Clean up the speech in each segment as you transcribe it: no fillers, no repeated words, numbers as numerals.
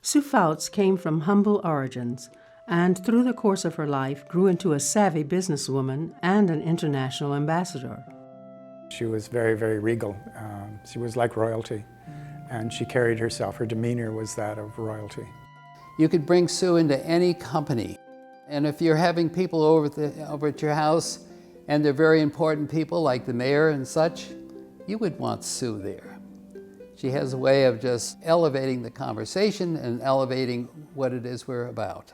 Soo Fouts came from humble origins and through the course of her life grew into a savvy businesswoman and an international ambassador. She was very, very regal. She was like royalty, and she carried herself. Her demeanor was that of royalty. You could bring Soo into any company, and if you're having people over at your house and they're very important people like the mayor and such, you would want Soo there. She has a way of just elevating the conversation and elevating what it is we're about.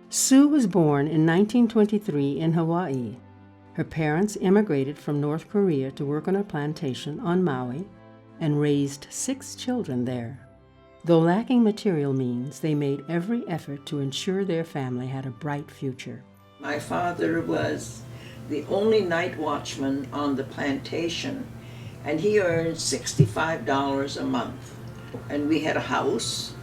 Soo was born in 1923 in Hawaii. Her parents immigrated from North Korea to work on a plantation on Maui and raised 6 children there. Though lacking material means, they made every effort to ensure their family had a bright future. My father was the only night watchman on the plantation, and he earned $65 a month. And we had a house,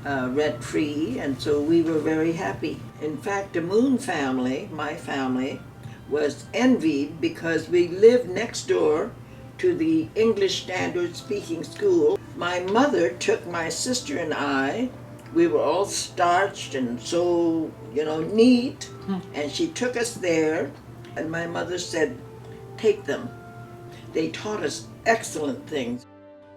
rent-free, and so we were very happy. In fact, the Moon family, my family, was envied because we lived next door to the English Standard Speaking School. My mother took my sister and I, we were all starched and so, neat, and she took us there, and my mother said, take them. They taught us excellent things.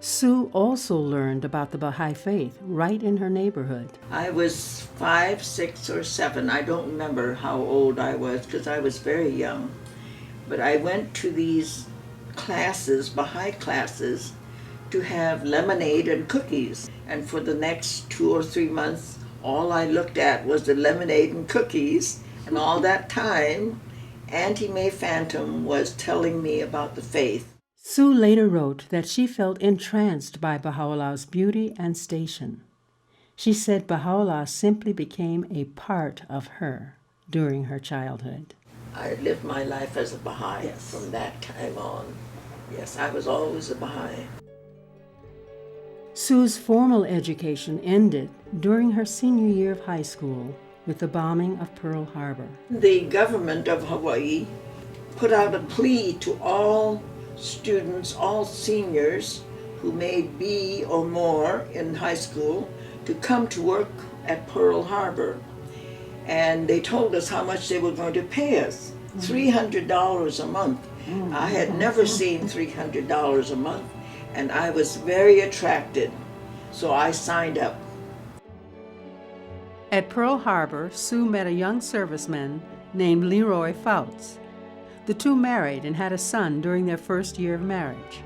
Soo also learned about the Baha'i faith right in her neighborhood. I was 5, 6, or 7. I don't remember how old I was because I was very young. But I went to these classes, Baha'i classes, to have lemonade and cookies. And for the next 2 or 3 months, all I looked at was the lemonade and cookies. And all that time, Auntie Mae Phantom was telling me about the faith. Soo later wrote that she felt entranced by Baha'u'llah's beauty and station. She said Baha'u'llah simply became a part of her during her childhood. I lived my life as a Baha'i from that time on. Yes, I was always a Baha'i. Soo's formal education ended during her senior year of high school with the bombing of Pearl Harbor. The government of Hawaii put out a plea to all students, all seniors who made B or more in high school to come to work at Pearl Harbor. And they told us how much they were going to pay us, $300 a month. I had never seen $300 a month, and I was very attracted, so I signed up. At Pearl Harbor, Soo met a young serviceman named Leroy Fouts. The two married and had a son during their first year of marriage.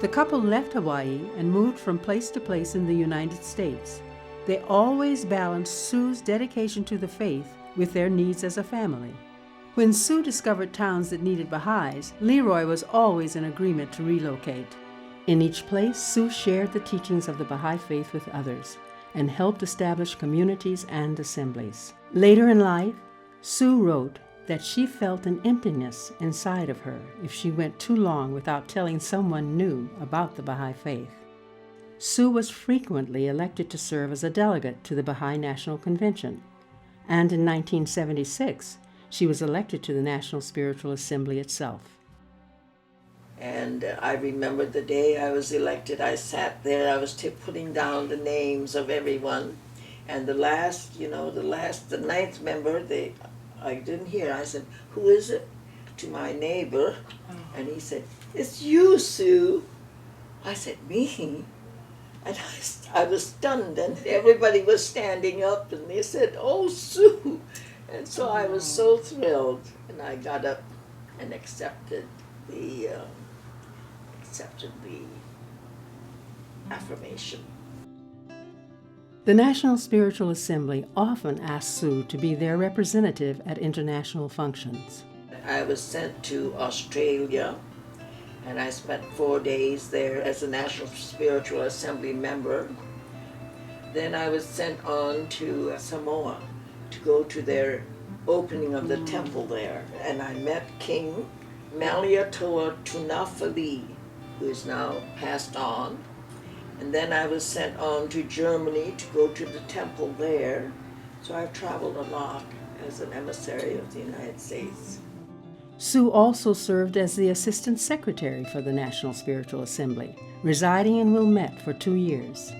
The couple left Hawaii and moved from place to place in the United States. They always balanced Soo's dedication to the faith with their needs as a family. When Soo discovered towns that needed Baha'is, Leroy was always in agreement to relocate. In each place, Soo shared the teachings of the Baha'i faith with others and helped establish communities and assemblies. Later in life, Soo wrote that she felt an emptiness inside of her if she went too long without telling someone new about the Baha'i faith. Soo was frequently elected to serve as a delegate to the Baha'i National Convention, and in 1976, she was elected to the National Spiritual Assembly itself. And I remember the day I was elected, I sat there, I was putting down the names of everyone, and the ninth member, I didn't hear. I said, who is it? To my neighbor. And he said, it's you, Soo. I said, me? And I was stunned, and everybody was standing up, and they said, oh, Soo. And so I was so thrilled, and I got up and accepted the affirmation. The National Spiritual Assembly often asked Soo to be their representative at international functions. I was sent to Australia, and I spent 4 days there as a National Spiritual Assembly member. Then I was sent on to Samoa to go to their opening of the temple there, and I met King Malietoa Tunafali, who is now passed on. And then I was sent on to Germany to go to the temple there. So I've traveled a lot as an emissary of the United States. Soo also served as the Assistant Secretary for the National Spiritual Assembly, residing in Wilmette for 2 years.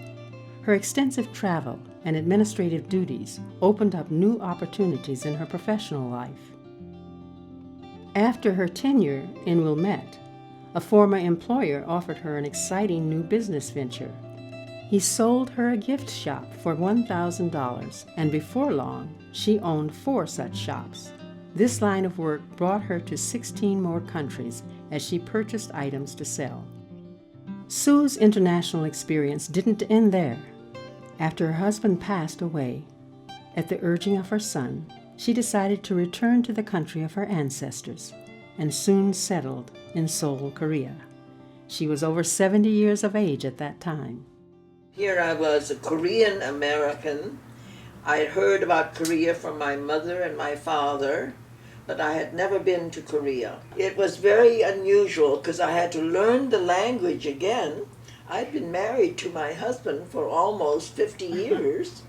Her extensive travel and administrative duties opened up new opportunities in her professional life. After her tenure in Wilmette, a former employer offered her an exciting new business venture. He sold her a gift shop for $1,000, and before long, she owned 4 such shops. This line of work brought her to 16 more countries as she purchased items to sell. Soo's international experience didn't end there. After her husband passed away, at the urging of her son, she decided to return to the country of her ancestors and soon settled in Seoul, Korea. She was over 70 years of age at that time. Here I was, a Korean American. I had heard about Korea from my mother and my father, but I had never been to Korea. It was very unusual because I had to learn the language again. I'd been married to my husband for almost 50 years.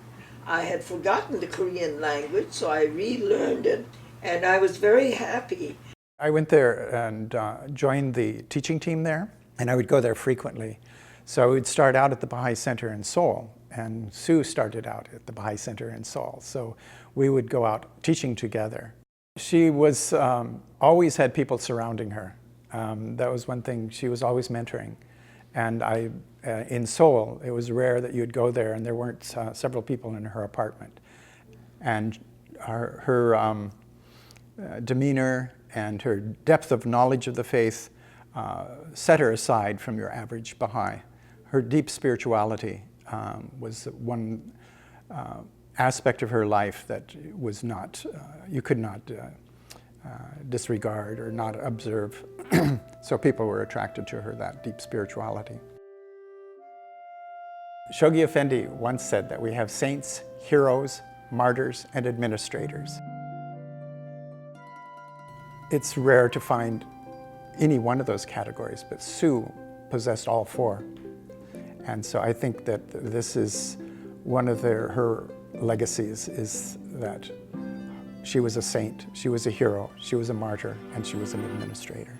I had forgotten the Korean language, so I relearned it, and I was very happy. I went there and joined the teaching team there, and I would go there frequently. So I would start out at the Baha'i Center in Seoul, and Soo started out at the Baha'i Center in Seoul. So we would go out teaching together. She was always had people surrounding her. That was one thing. She was always mentoring. And in Seoul, it was rare that you'd go there and there weren't several people in her apartment. And her demeanor and her depth of knowledge of the faith set her aside from your average Baha'i. Her deep spirituality was one aspect of her life that was not, you could not disregard or not observe. So people were attracted to her, that deep spirituality. Shoghi Effendi once said that we have saints, heroes, martyrs, and administrators. It's rare to find any one of those categories, but Soo possessed all 4. And so I think that this is one of her legacies, is that she was a saint, she was a hero, she was a martyr, and she was an administrator.